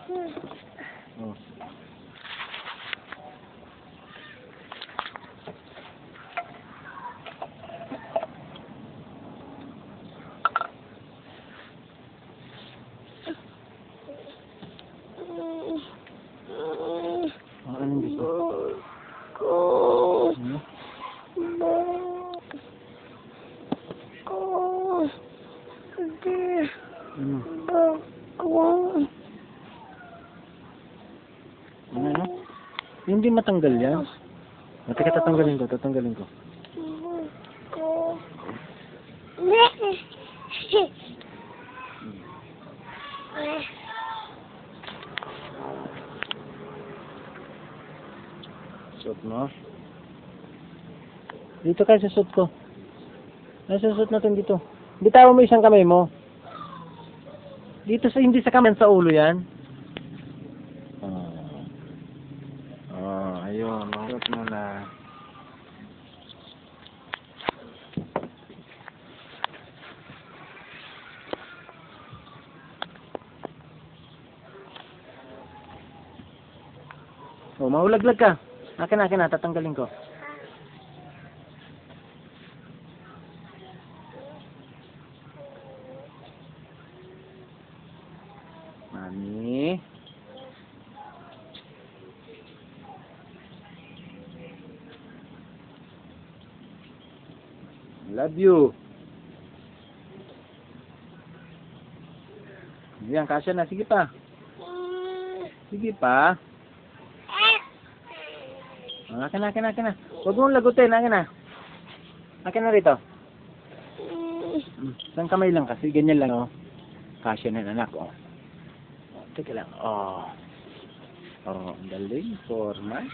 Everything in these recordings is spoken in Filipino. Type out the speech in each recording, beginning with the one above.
Oh. Ano dito? Hmm? Ano? Hindi matanggal yan. Teka, tatanggalin ko. Suot mo. Dito kayo sa suot ko. Nasa suot natin dito. Bitawan mo isang kamay mo. Dito sa, hindi sa kamay, sa ulo yan. Ayun. Suot mo na. Maulaglag ka. Akin na, tatanggalin ko. Mami. Love you. Yan, kasya na. Sige pa. Akin na. Huwag mong lagutin. Akin na rito. Isang kamay lang kasi. Ganyan lang, oh. Kasya na, anak, oh. Teka lang. Ang galing. Forma.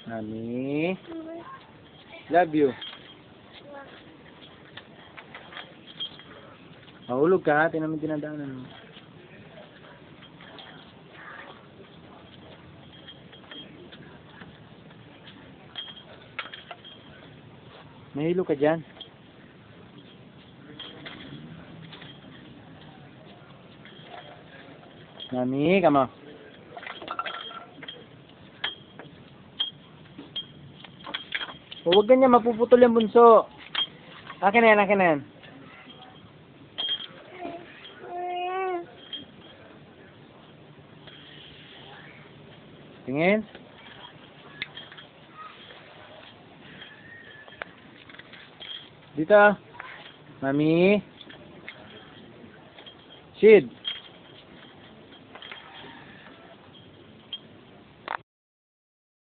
Mami. Love you. Mahulog ka, tinan mo dinadaanan mo. Mahilo ka dyan. Mami, kamo. Huwag ganyan, mapuputol yung bunso. Akin na yan. Tingin. Dito. Mami. Sid.